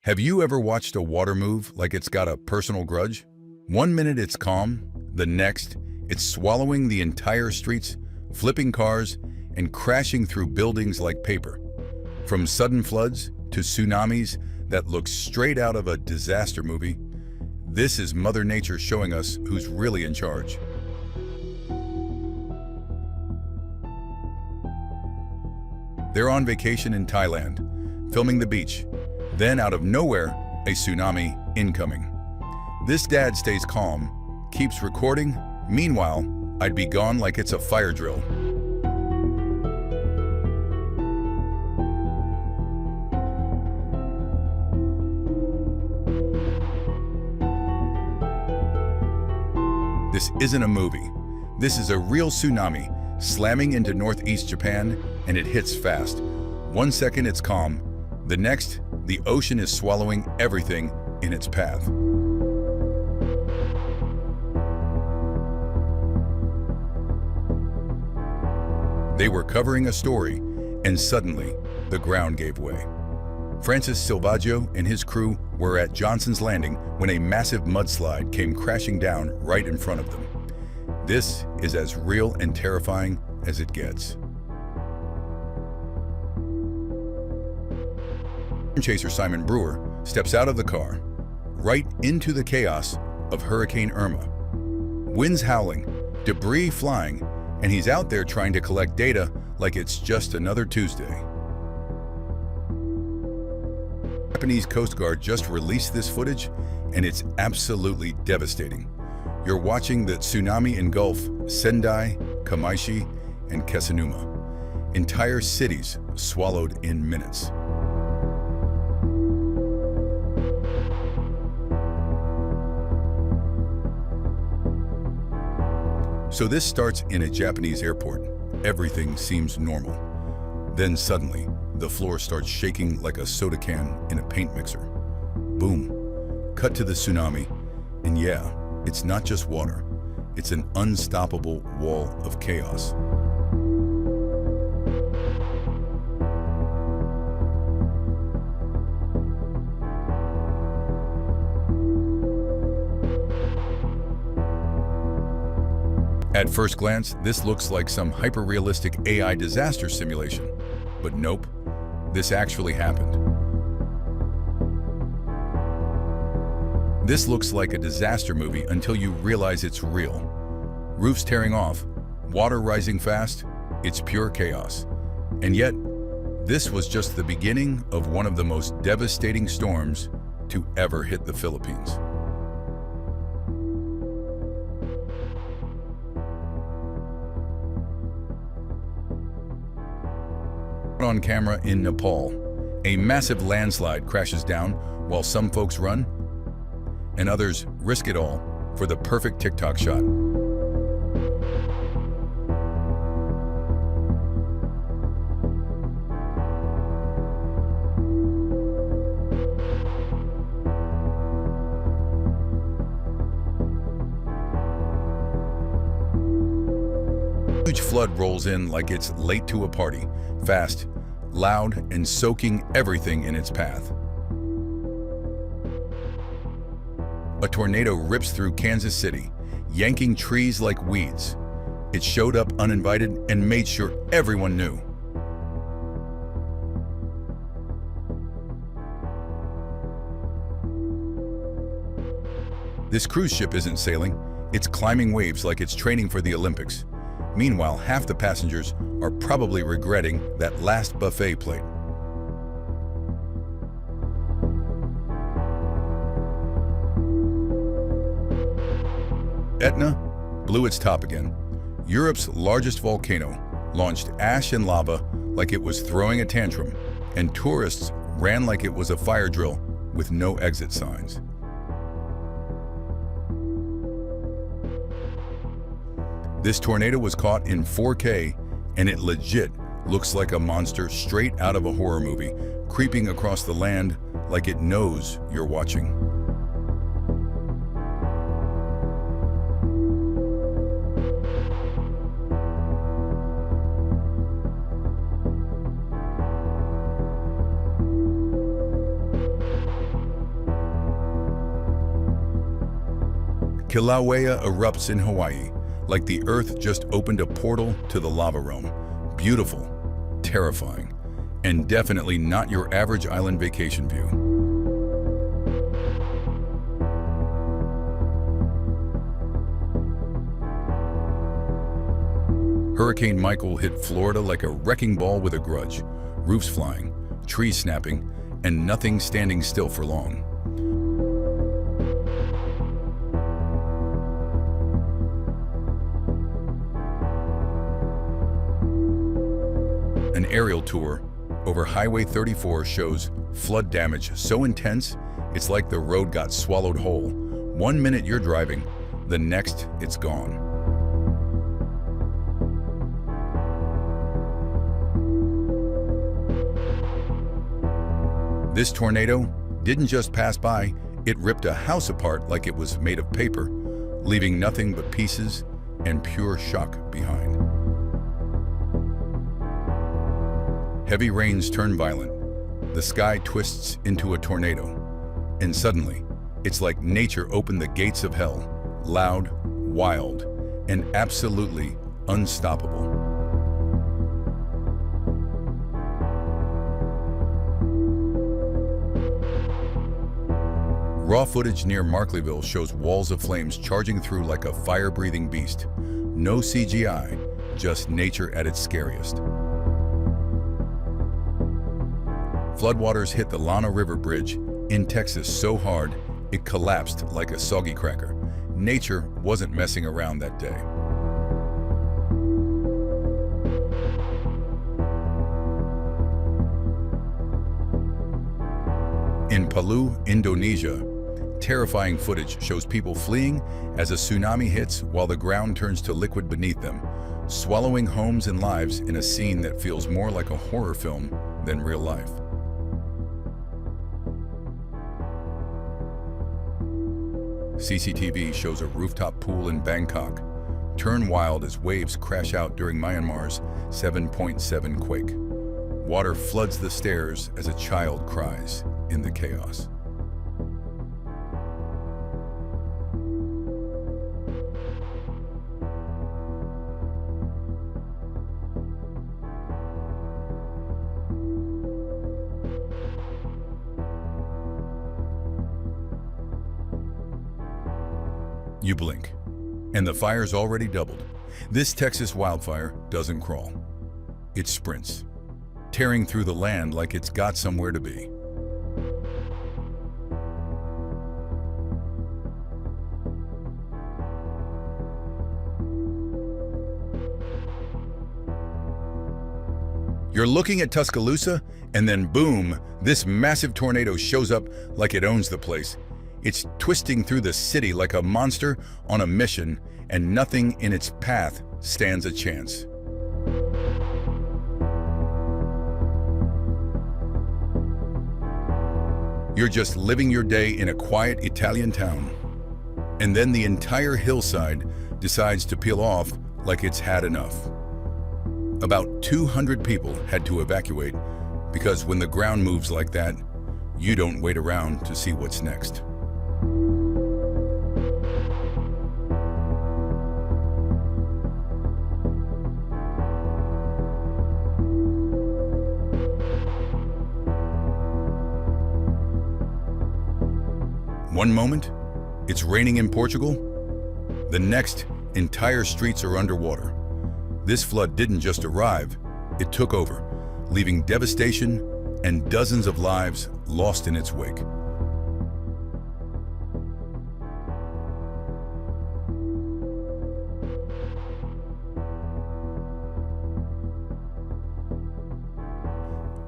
Have you ever watched a water move like it's got a personal grudge? One minute it's calm, the next, it's swallowing the entire streets, flipping cars, and crashing through buildings like paper. From sudden floods to tsunamis that look straight out of a disaster movie, this is Mother Nature showing us who's really in charge. They're on vacation in Thailand, filming the beach. Then, out of nowhere, a tsunami incoming. This dad stays calm, keeps recording. Meanwhile, I'd be gone like it's a fire drill. This isn't a movie. This is a real tsunami slamming into northeast Japan, and it hits fast. 1 second it's calm, the next, the ocean is swallowing everything in its path. They were covering a story, and suddenly, the ground gave way. Francis Silvaggio and his crew were at Johnson's Landing when a massive mudslide came crashing down right in front of them. This is as real and terrifying as it gets. Chaser Simon Brewer steps out of the car, right into the chaos of Hurricane Irma. Winds howling, debris flying, and he's out there trying to collect data like it's just another Tuesday. The Japanese Coast Guard just released this footage, and it's absolutely devastating. You're watching the tsunami engulf Sendai, Kamaishi, and Kesanuma. Entire cities swallowed in minutes. So this starts in a Japanese airport. Everything seems normal. Then suddenly, the floor starts shaking like a soda can in a paint mixer. Boom. Cut to the tsunami. And yeah, it's not just water. It's an unstoppable wall of chaos. At first glance, this looks like some hyper-realistic AI disaster simulation. But nope, this actually happened. This looks like a disaster movie until you realize it's real. Roofs tearing off, water rising fast, it's pure chaos. And yet, this was just the beginning of one of the most devastating storms to ever hit the Philippines. On camera in Nepal, a massive landslide crashes down while some folks run and others risk it all for the perfect TikTok shot. Huge flood rolls in like it's late to a party, fast, loud, and soaking everything in its path. A tornado rips through Kansas City, yanking trees like weeds. It showed up uninvited and made sure everyone knew. This cruise ship isn't sailing, it's climbing waves like it's training for the Olympics. Meanwhile, half the passengers are probably regretting that last buffet plate. Etna blew its top again. Europe's largest volcano launched ash and lava like it was throwing a tantrum, and tourists ran like it was a fire drill with no exit signs. This tornado was caught in 4K, and it legit looks like a monster straight out of a horror movie, creeping across the land like it knows you're watching. Kilauea erupts in Hawaii, like the earth just opened a portal to the lava realm. Beautiful, terrifying, and definitely not your average island vacation view. Hurricane Michael hit Florida like a wrecking ball with a grudge. Roofs flying, trees snapping, and nothing standing still for long. An aerial tour over Highway 34 shows flood damage so intense, it's like the road got swallowed whole. 1 minute you're driving, the next it's gone. This tornado didn't just pass by, it ripped a house apart like it was made of paper, leaving nothing but pieces and pure shock behind. Heavy rains turn violent, the sky twists into a tornado, and suddenly, it's like nature opened the gates of hell, loud, wild, and absolutely unstoppable. Raw footage near Markleeville shows walls of flames charging through like a fire-breathing beast. No CGI, just nature at its scariest. Floodwaters hit the Llano River Bridge in Texas so hard, it collapsed like a soggy cracker. Nature wasn't messing around that day. In Palu, Indonesia, terrifying footage shows people fleeing as a tsunami hits while the ground turns to liquid beneath them, swallowing homes and lives in a scene that feels more like a horror film than real life. CCTV shows a rooftop pool in Bangkok turn wild as waves crash out during Myanmar's 7.7 quake. Water floods the stairs as a child cries in the chaos. You blink, and the fire's already doubled. This Texas wildfire doesn't crawl. It sprints, tearing through the land like it's got somewhere to be. You're looking at Tuscaloosa, and then boom, this massive tornado shows up like it owns the place. It's twisting through the city like a monster on a mission, and nothing in its path stands a chance. You're just living your day in a quiet Italian town, and then the entire hillside decides to peel off like it's had enough. About 200 people had to evacuate because when the ground moves like that, you don't wait around to see what's next. One moment, it's raining in Portugal. The next, entire streets are underwater. This flood didn't just arrive, it took over, leaving devastation and dozens of lives lost in its wake.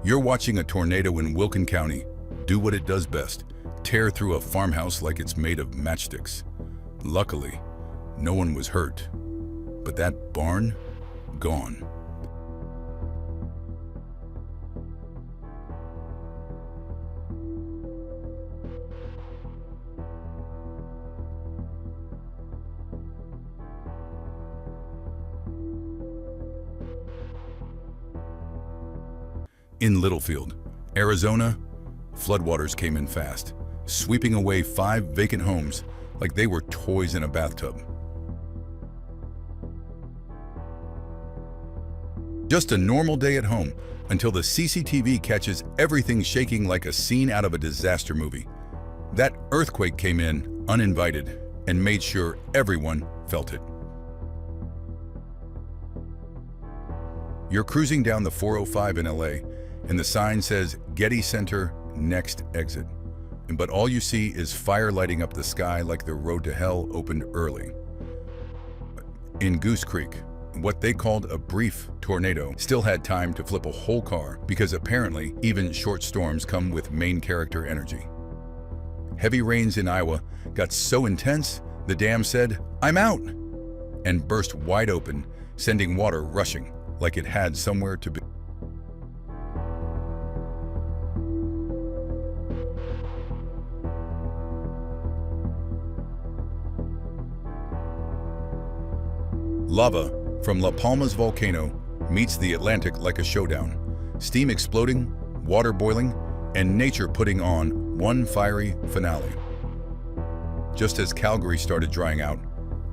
You're watching a tornado in Wilkin County do what it does best, tear through a farmhouse like it's made of matchsticks. Luckily, no one was hurt, but that barn, gone. In Littlefield, Arizona, floodwaters came in fast, sweeping away 5 vacant homes like they were toys in a bathtub. Just a normal day at home until the CCTV catches everything shaking like a scene out of a disaster movie. That earthquake came in uninvited and made sure everyone felt it. You're cruising down the 405 in LA and the sign says Getty Center, next exit. But all you see is fire lighting up the sky like the road to hell opened early. In Goose Creek, what they called a brief tornado still had time to flip a whole car because apparently even short storms come with main character energy. Heavy rains in Iowa got so intense, the dam said, "I'm out," and burst wide open, sending water rushing like it had somewhere to be. Lava from La Palma's volcano meets the Atlantic like a showdown, steam exploding, water boiling, and nature putting on one fiery finale. Just as Calgary started drying out,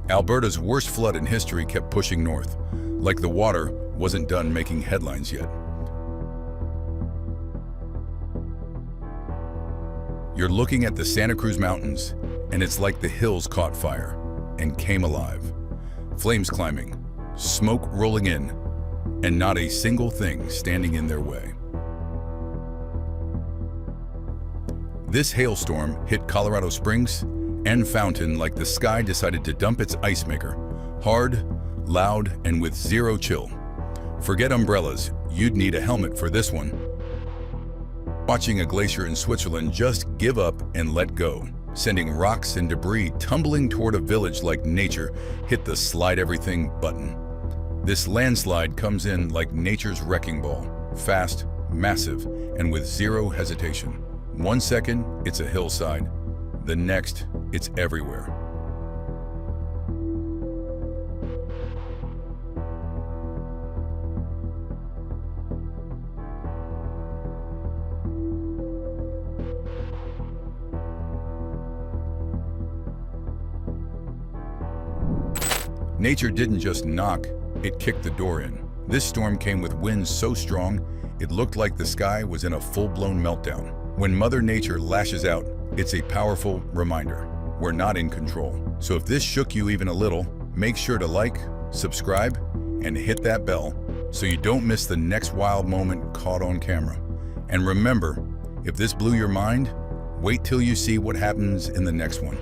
Alberta's worst flood in history kept pushing north, like the water wasn't done making headlines yet. You're looking at the Santa Cruz Mountains, and it's like the hills caught fire and came alive. Flames climbing, smoke rolling in, and not a single thing standing in their way. This hailstorm hit Colorado Springs and Fountain like the sky decided to dump its ice maker, hard, loud, and with zero chill. Forget umbrellas, you'd need a helmet for this one. Watching a glacier in Switzerland just give up and let go, sending rocks and debris tumbling toward a village like nature hit the slide everything button. This landslide comes in like nature's wrecking ball, fast, massive, and with zero hesitation. 1 second, it's a hillside. The next, it's everywhere. Nature didn't just knock, it kicked the door in. This storm came with winds so strong, it looked like the sky was in a full-blown meltdown. When Mother Nature lashes out, it's a powerful reminder. We're not in control. So if this shook you even a little, make sure to like, subscribe, and hit that bell so you don't miss the next wild moment caught on camera. And remember, if this blew your mind, wait till you see what happens in the next one.